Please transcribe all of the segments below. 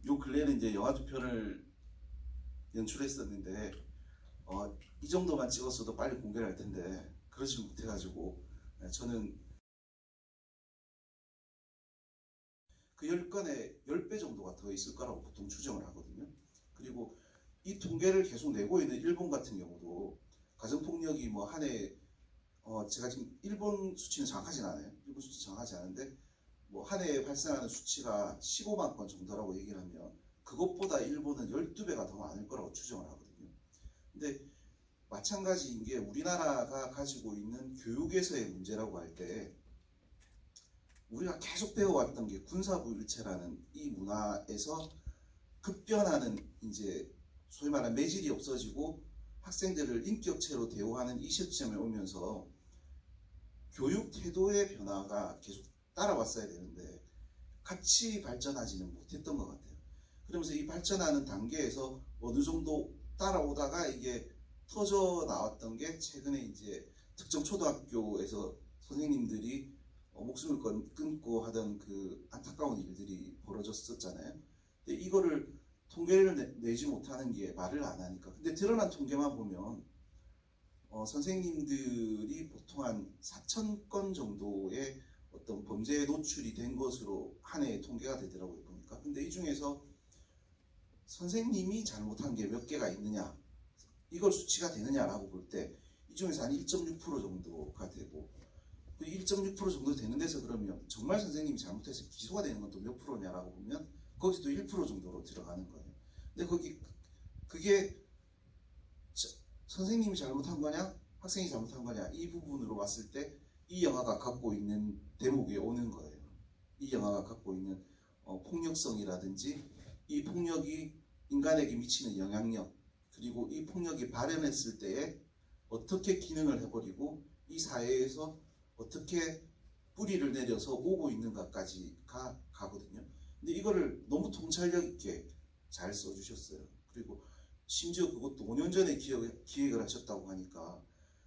요 근래는 이제 영화 두 편을 연출했었는데 이 정도만 찍었어도 빨리 공개를 할 텐데 그러지 못해가지고 저는 그 10건에 10배 정도가 더 있을 거라고 보통 추정을 하거든요. 그리고 이 통계를 계속 내고 있는 일본 같은 경우도 가정폭력이 뭐 한 해 제가 지금 일본 수치는 정확하진 않아요. 일본 수치 정확하지 않은데 뭐 한 해에 발생하는 수치가 15만 건 정도라고 얘기를 하면 그것보다 일본은 12배가 더 많을 거라고 추정을 하거든요. 근데 마찬가지인 게 우리나라가 가지고 있는 교육에서의 문제라고 할 때 우리가 계속 배워왔던 게 군사부일체라는 이 문화에서 급변하는 이제 소위 말하는 매질이 없어지고 학생들을 인격체로 대우하는 이 시점에 오면서 교육 태도의 변화가 계속 따라왔어야 되는데 같이 발전하지는 못했던 것 같아요. 그러면서 이 발전하는 단계에서 어느 정도 따라오다가 이게 터져 나왔던 게 최근에 이제 특정 초등학교에서 선생님들이 목숨을 끊고 하던 그 안타까운 일들이 벌어졌었잖아요. 근데 이거를 통계를 내지 못하는 게 말을 안 하니까. 근데 드러난 통계만 보면 선생님들이 보통 한 4,000건 정도의 어떤 범죄에 노출이 된 것으로 한 해에 통계가 되더라고요, 보니까. 근데 이 중에서 선생님이 잘못한 게 몇 개가 있느냐, 이걸 수치가 되느냐라고 볼 때 이 중에서 한 1.6% 정도가 되고, 그 1.6% 정도 되는 데서 그러면 정말 선생님이 잘못해서 기소가 되는 건 또 몇 프로냐라고 보면 거기서 또 1% 정도로 들어가는 거예요. 근데 그게 선생님이 잘못한 거냐, 학생이 잘못한 거냐, 이 부분으로 봤을 때 이 영화가 갖고 있는 대목이 오는 거예요. 이 영화가 갖고 있는 폭력성이라든지 이 폭력이 인간에게 미치는 영향력, 그리고 이 폭력이 발현했을 때에 어떻게 기능을 해버리고 이 사회에서 어떻게 뿌리를 내려서 오고 있는가까지가 가거든요. 근데 이거를 너무 통찰력 있게 잘 써주셨어요. 그리고 심지어 그것도 5년 전에 기획을 하셨다고 하니까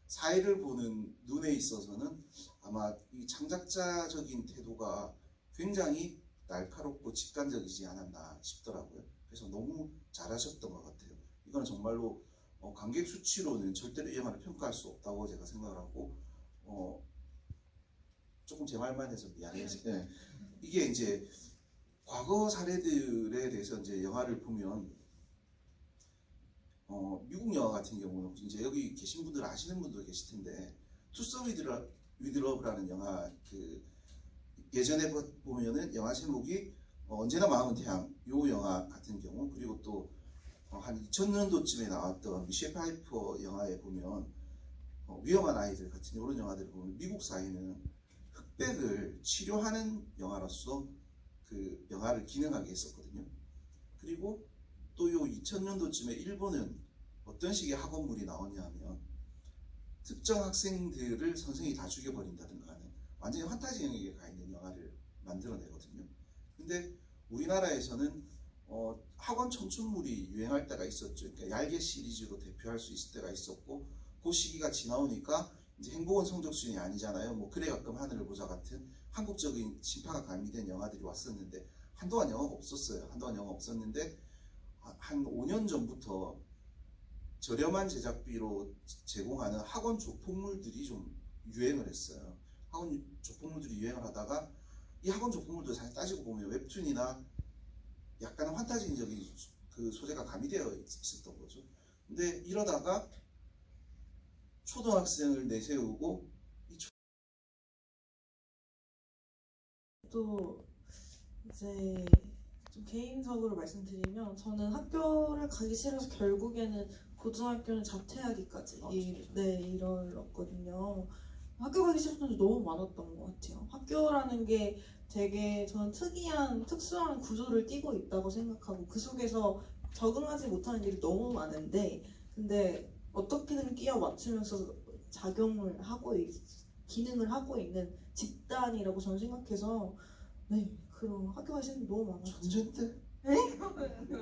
사회를 보는 눈에 있어서는 아마 이 창작자적인 태도가 굉장히 날카롭고 직관적이지 않았나 싶더라고요. 그래서 너무 잘하셨던 것 같아요. 이건 정말로 관객 수치로는 절대로 이 영화를 평가할 수 없다고 제가 생각을 하고 조금 제 말만 해서 미안해요. 네. 이게 이제 과거 사례들에 대해서 이제 영화를 보면 미국 영화 같은 경우는 이제 여기 계신 분들 아시는 분도 계실 텐데 투썸 위드 러브라는 영화 그 예전에 보면은 영화 제목이 언제나 마음은 태양 요 영화 같은 경우 그리고 또 한 2000년도쯤에 나왔던 미셸 파이퍼 영화에 보면 위험한 아이들 같은 이런 영화들을 보면 미국 사회는 흑백을 치료하는 영화로서 그 영화를 기능하게 했었거든요. 그리고 또 요 2000년도쯤에 일본은 어떤 식의 학원물이 나왔냐 하면 특정 학생들을 선생이 다 죽여버린다든가 하는 완전히 환타지 영역에 가 있는 영화를 만들어내거든요. 근데 우리나라에서는 학원 청춘물이 유행할 때가 있었죠. 그러니까 얄개 시리즈로 대표할 수 있을 때가 있었고 그 시기가 지나오니까 이제 행복은 성적순이 아니잖아요. 뭐 그래 가끔 하늘을 보자 같은 한국적인 심파가 가미된 영화들이 왔었는데 한동안 영화가 없었어요. 한동안 영화가 없었는데 한 5년 전부터 저렴한 제작비로 제공하는 학원 조폭물들이 좀 유행을 했어요. 학원 조폭물들이 유행을 하다가 이 학원 조폭물도 사실 따지고 보면 웹툰이나 약간 환타지적인 그 소재가 가미되어 있었던 거죠. 근데 이러다가 초등학생을 내세우고 또 이제 좀 개인적으로 말씀드리면 저는 학교를 가기 싫어서 결국에는 고등학교는 자퇴하기까지 이뤘거든요. 학교 가기 싫었던 게 너무 많았던 것 같아요. 학교라는 게 되게 저는 특수한 구조를 띠고 있다고 생각하고 그 속에서 적응하지 못하는 일이 너무 많은데 근데 어떻게든 끼워 맞추면서 기능을 하고 있는 집단이라고 저는 생각해서 그런 학교 가기 싫은 게 너무 많았죠. 전쟁 때?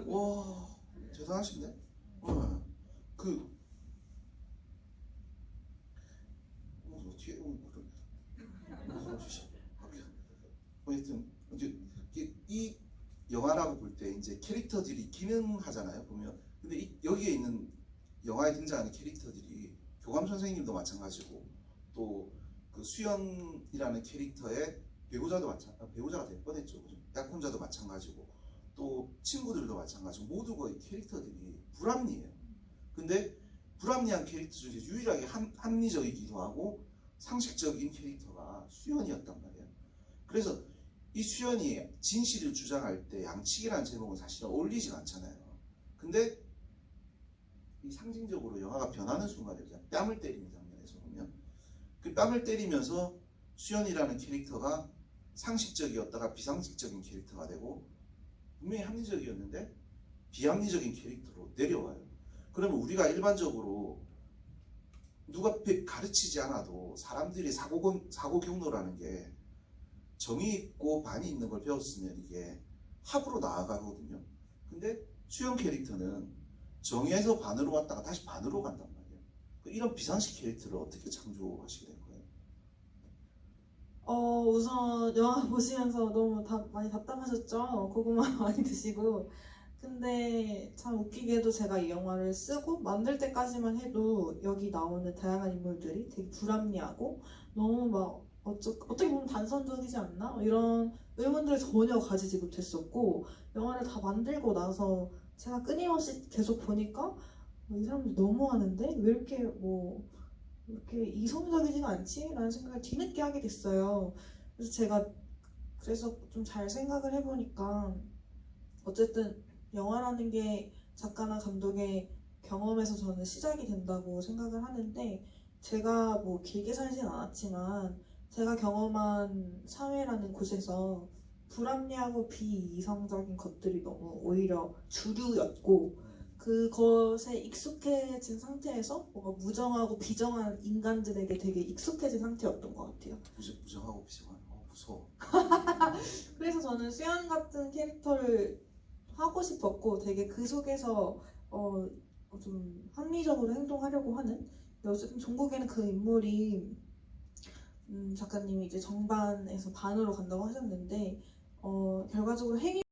와 대단하신데? 그 뒤에 하여튼 이제 이 영화라고 볼 때 이제 캐릭터들이 기능하잖아요. 보면 근데 여기에 있는 영화에 등장하는 캐릭터들이 교감 선생님도 마찬가지고 또 그 수연이라는 캐릭터의 배우자가 될 뻔했죠. 그죠? 약혼자도 마찬가지고 또 친구들도 마찬가지고 모두 거의 캐릭터들이 불합리해요. 근데 불합리한 캐릭터 중에 유일하게 합리적이기도 하고 상식적인 캐릭터가 수연이었단 말이에요. 그래서 이 수연이 진실을 주장할 때 양측이라는 제목은 사실은 어울리지가 않잖아요. 근데 이 상징적으로 영화가 변하는 순간에 뺨을 때리는 장면에서 보면 그 뺨을 때리면서 수연이라는 캐릭터가 상식적이었다가 비상식적인 캐릭터가 되고 분명히 합리적이었는데 비합리적인 캐릭터로 내려와요. 그러면 우리가 일반적으로 누가 가르치지 않아도 사람들이 사고 경로라는 게 정이 있고 반이 있는 걸 배웠으면 이게 합으로 나아가거든요. 근데 수영 캐릭터는 정에서 반으로 왔다가 다시 반으로 간단 말이에요. 이런 비상식 캐릭터를 어떻게 창조하시게 된 거예요? 우선 영화 보시면서 너무 많이 답답하셨죠? 고구마 많이 드시고. 근데 참 웃기게도 제가 이 영화를 쓰고 만들 때까지만 해도 여기 나오는 다양한 인물들이 되게 불합리하고 너무 막 어떻게 보면 단선적이지 않나? 이런 의문들을 전혀 가지지 못했었고 영화를 다 만들고 나서 제가 끊임없이 계속 보니까 이 사람들 너무하는데 왜 이렇게 이성적이지가 않지? 라는 생각을 뒤늦게 하게 됐어요. 그래서 제가 좀 잘 생각을 해보니까 어쨌든 영화라는 게 작가나 감독의 경험에서 저는 시작이 된다고 생각을 하는데 제가 뭐 길게 살진 않았지만 제가 경험한 사회라는 곳에서 불합리하고 비이성적인 것들이 너무 오히려 주류였고 그것에 익숙해진 상태에서 뭔가 무정하고 비정한 인간들에게 되게 익숙해진 상태였던 것 같아요. 무정하고 비정한 무서워. 그래서 저는 수연 같은 캐릭터를 하고 싶었고 되게 그 속에서 좀 합리적으로 행동하려고 하는. 어쨌든 종국에는 그 인물이 작가님이 이제 정반에서 반으로 간다고 하셨는데 결과적으로 행위